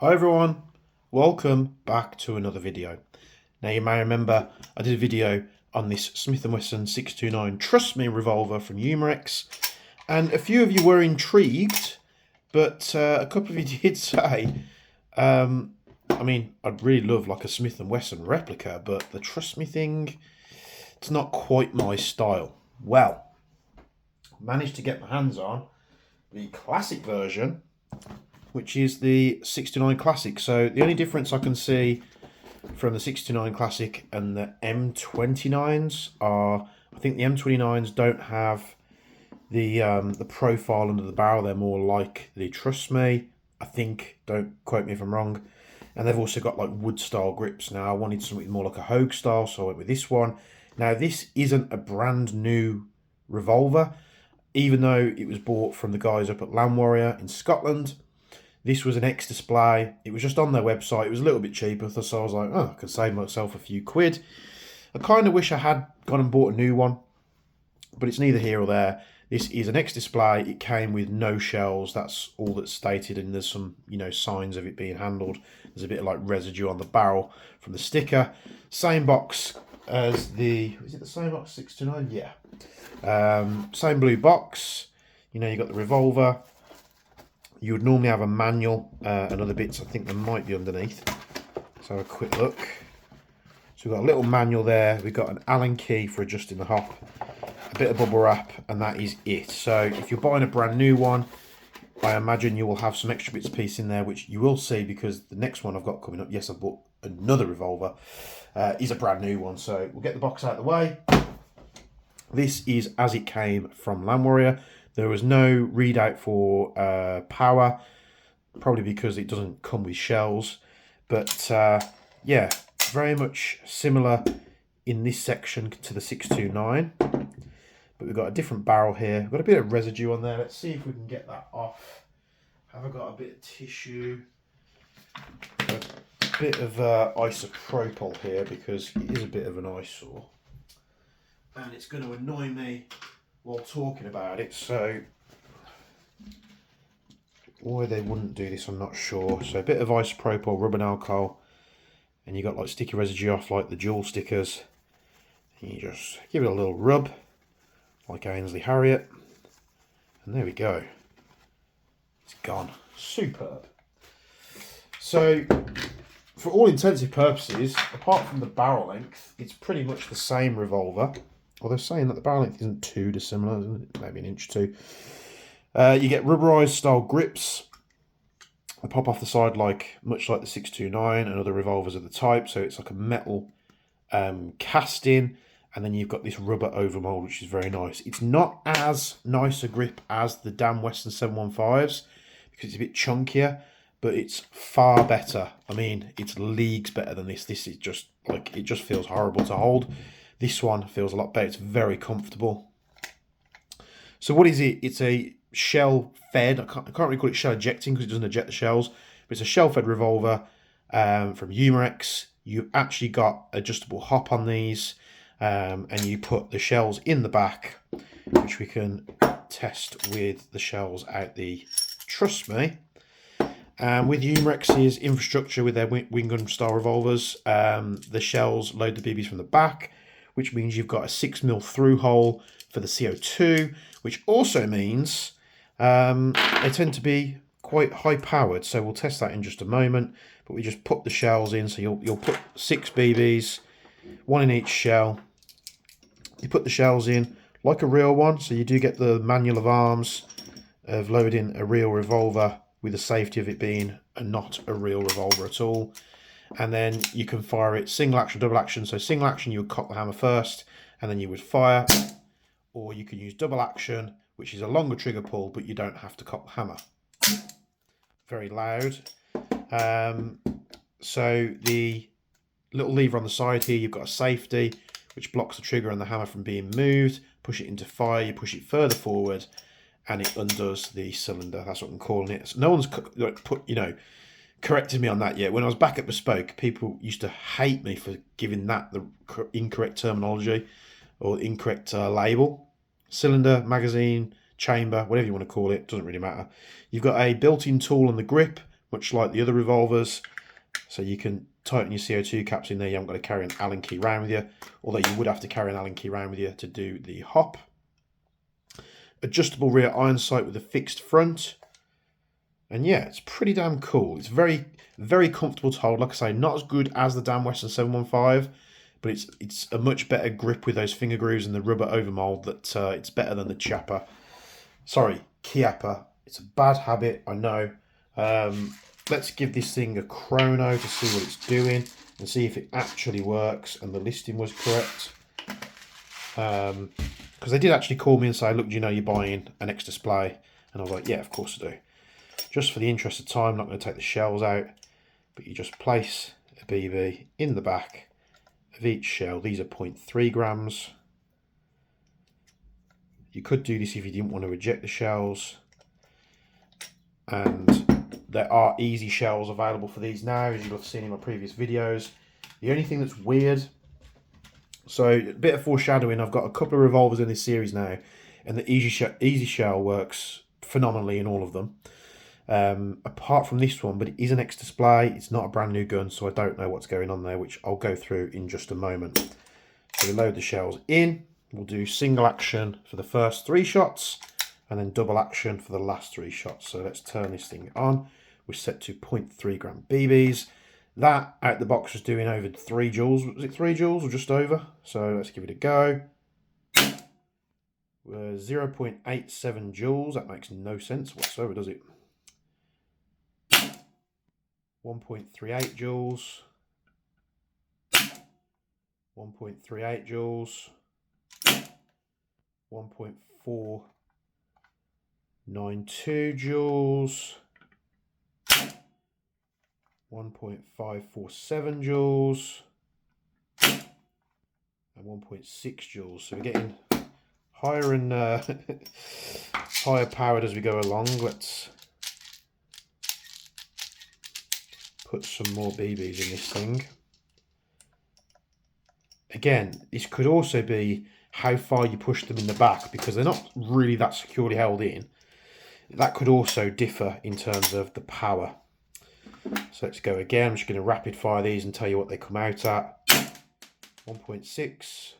Hi everyone, welcome back to another video. Now you may remember I did a video on this Smith & Wesson 629 Trust Me revolver from Umarex, and a few of you were intrigued, but a couple of you did say, I mean, I'd really love like a Smith & Wesson replica, but the Trust Me thing, it's not quite my style. Well, managed to get my hands on the classic version, which is the 69 Classic. So the only difference I can see from the 69 Classic and the M29s are, I think the M29s don't have the profile under the barrel. They're more like the Trust Me, I think, don't quote me if I'm wrong. And they've also got like wood style grips. Now I wanted something more like a Hogue style, so I went with this one. Now this isn't a brand new revolver, even though it was bought from the guys up at Land Warrior in Scotland. This was an ex-display. It was just on their website. It was a little bit cheaper, so I was like, oh, I can save myself a few quid. I kind of wish I had gone and bought a new one, but it's neither here or there. This is an ex-display. It came with no shells. That's all that's stated, and there's some, signs of it being handled. There's a bit of like residue on the barrel from the sticker. Same box as the, is it the same box, 629? Yeah. Same blue box. You got the revolver. You would normally have a manual and other bits. I think there might be underneath. Let's have a quick look. So we've got a little manual there. We've got an Allen key for adjusting the hop, a bit of bubble wrap, and that is it. So if you're buying a brand new one, I imagine you will have some extra bits and pieces in there, which you will see because the next one I've got coming up, yes, I've bought another revolver, is a brand new one. So we'll get the box out of the way. This is as it came from Land Warrior. There was no readout for power, probably because it doesn't come with shells. But yeah, very much similar in this section to the 629. But we've got a different barrel here. We've got a bit of residue on there. Let's see if we can get that off. Have I got a bit of tissue? A bit of isopropyl here because it is a bit of an eyesore. And it's going to annoy me while talking about it, so why they wouldn't do this I'm not sure. So a bit of isopropyl, rubbing alcohol, and you got like sticky residue off like the jewel stickers, and you just give it a little rub like Ainsley Harriott, and there we go, it's gone. Superb. So for all intensive purposes, apart from the barrel length, it's pretty much the same revolver. Well, they're saying that the barrel length isn't too dissimilar, isn't it? Maybe an inch or two. You get rubberized style grips. They pop off the side much like the 629 and other revolvers of the type. So it's like a metal casting, and then you've got this rubber overmold, which is very nice. It's not as nice a grip as the damn Western 715s because it's a bit chunkier, but it's far better. I mean, it's leagues better than this. This is just like, it just feels horrible to hold. This one feels a lot better. It's very comfortable. So what is it? It's a shell fed. I can't really call it shell ejecting because it doesn't eject the shells. But it's a shell fed revolver from Umarex. You've actually got adjustable hop on these, and you put the shells in the back, which we can test with the shells out the Trust Me. With Umarex's infrastructure with their Wingun style revolvers, the shells load the BBs from the back, which means you've got a 6mm through hole for the CO2, which also means they tend to be quite high powered. So we'll test that in just a moment, but we just put the shells in. So you'll put 6 BBs, 1 in each shell. You put the shells in like a real one, so you do get the manual of arms of loading a real revolver with the safety of it being not a real revolver at all. And then you can fire it single action, double action. So single action, you would cock the hammer first, and then you would fire. Or you can use double action, which is a longer trigger pull, but you don't have to cock the hammer. Very loud. So the little lever on the side here, you've got a safety, which blocks the trigger and the hammer from being moved. Push it into fire, you push it further forward, and it undoes the cylinder. That's what I'm calling it. So no one's corrected me on that yet. When I was back at Bespoke, people used to hate me for giving that the incorrect terminology or incorrect label. Cylinder, magazine, chamber, whatever you want to call it, doesn't really matter. You've got a built-in tool on the grip, much like the other revolvers. So you can tighten your CO2 caps in there. You haven't got to carry an Allen key around with you, although you would have to carry an Allen key around with you to do the hop. Adjustable rear iron sight with a fixed front. And yeah, it's pretty damn cool. It's very, very comfortable to hold. Like I say, not as good as the Dan Wesson 715, but it's a much better grip with those finger grooves and the rubber overmold. That it's better than the Chiappa. Sorry, Chiappa. It's a bad habit, I know. Let's give this thing a chrono to see what it's doing and see if it actually works and the listing was correct. Because they did actually call me and say, look, do you know you're buying an X display? And I was like, yeah, of course I do. Just for the interest of time, I'm not going to take the shells out, but you just place a BB in the back of each shell. These are 0.3 grams. You could do this if you didn't want to reject the shells. And there are easy shells available for these now, as you'll have seen in my previous videos. The only thing that's weird, so a bit of foreshadowing, I've got a couple of revolvers in this series now, and the easy shell works phenomenally in all of them. Apart from this one, but it is an X display. It's not a brand new gun, so I don't know what's going on there, which I'll go through in just a moment. So we load the shells in. We'll do single action for the first 3 shots and then double action for the last 3 shots. So let's turn this thing on. We're set to 0.3 gram BBs. That out the box was doing over 3 joules. Was it 3 joules or just over? So let's give it a go. 0.87 joules. That makes no sense whatsoever, does it? 1.38 joules, 1.38 joules, 1.492 joules, 1.547 joules, and 1.6 joules. So we're getting higher and higher powered as we go along. Let's put some more BBs in this thing. Again, this could also be how far you push them in the back, because they're not really that securely held in. That could also differ in terms of the power. So let's go again. I'm just going to rapid fire these and tell you what they come out at. 1.6,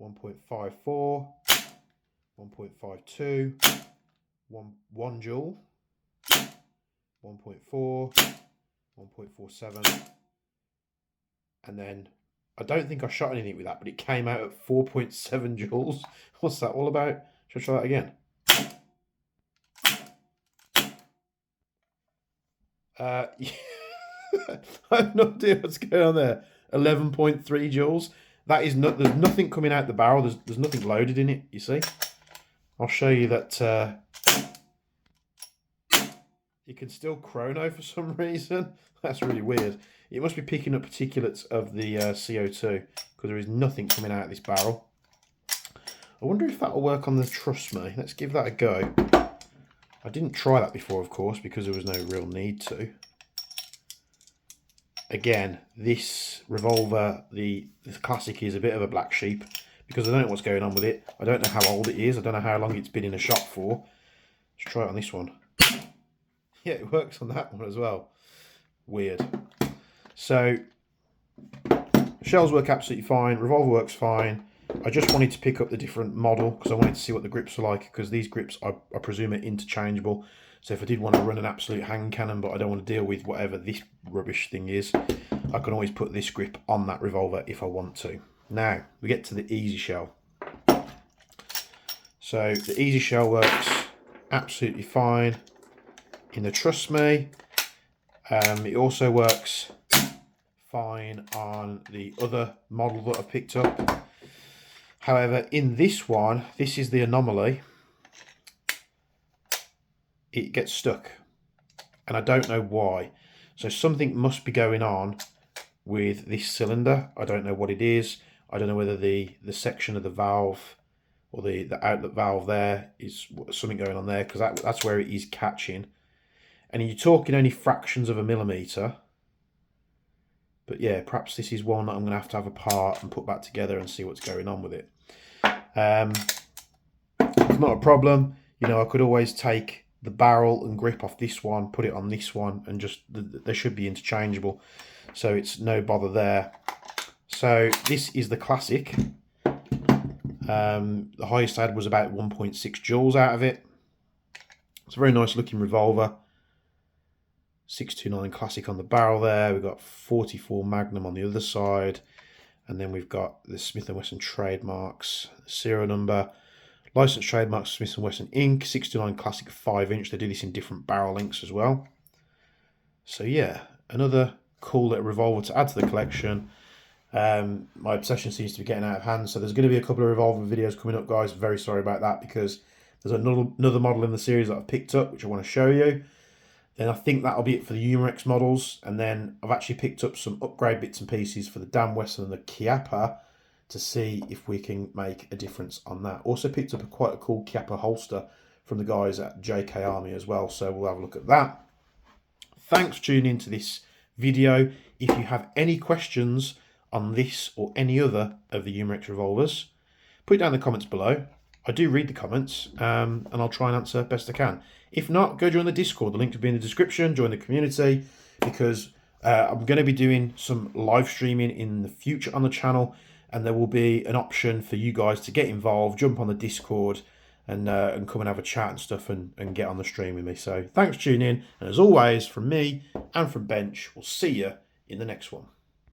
1.54, 1.52, 1 joule, 1.4, 1.47, and then I don't think I shot anything with that, but it came out at 4.7 joules. What's that all about? Should I try that again? I have no idea what's going on there. 11.3 joules. That is not. There's nothing coming out the barrel. There's nothing loaded in it. You see? I'll show you that. You can still chrono for some reason. That's really weird. It must be picking up particulates of the CO2, because there is nothing coming out of this barrel. I wonder if that'll work on the Trust Me. Let's give that a go. I didn't try that before, of course, because there was no real need to. Again, this revolver, the Classic, is a bit of a black sheep, because I don't know what's going on with it. I don't know how old it is. I don't know how long it's been in a shop for. Let's try it on this one. Yeah, it works on that one as well. Weird. So, shells work absolutely fine. Revolver works fine. I just wanted to pick up the different model because I wanted to see what the grips are like, because these grips, I presume, are interchangeable. So if I did want to run an absolute hand cannon, but I don't want to deal with whatever this rubbish thing is, I can always put this grip on that revolver if I want to. Now, we get to the easy shell. So the easy shell works absolutely fine in the Trust Me. It also works fine on the other model that I picked up. However, in this one, this is the anomaly. It gets stuck, and I don't know why. So something must be going on with this cylinder. I don't know what it is. I don't know whether the section of the valve or the outlet valve there is something going on there, because that's where it is catching. And you're talking only fractions of a millimetre. But yeah, perhaps this is one that I'm going to have apart and put back together and see what's going on with it. It's not a problem. You know, I could always take the barrel and grip off this one, put it on this one, and just they should be interchangeable, so it's no bother there. So this is the classic. The highest I had was about 1.6 joules out of it. It's a very nice looking revolver. 629 classic on the barrel there. We've got 44 Magnum on the other side, and then we've got the Smith & Wesson trademarks, serial number, license trademarks, Smith & Wesson Inc. 629 classic 5-inch. They do this in different barrel lengths as well. So yeah, another cool little revolver to add to the collection. My obsession seems to be getting out of hand, so there's going to be a couple of revolver videos coming up, guys. Very sorry about that, because there's another model in the series that I've picked up, which I want to show you. Then I think that'll be it for the Umarex models, and then I've actually picked up some upgrade bits and pieces for the Dan Wesson and the Chiappa to see if we can make a difference on that. Also picked up quite a cool Chiappa holster from the guys at JK Army as well, so we'll have a look at that. Thanks for tuning into this video. If you have any questions on this or any other of the Umarex revolvers, put it down in the comments below. I do read the comments, and I'll try and answer best I can. If not, go join the Discord. The link will be in the description. Join the community, because I'm going to be doing some live streaming in the future on the channel, and there will be an option for you guys to get involved, jump on the Discord, and come and have a chat and stuff, and get on the stream with me. So thanks for tuning in, and as always, from me and from Bench, we'll see you in the next one.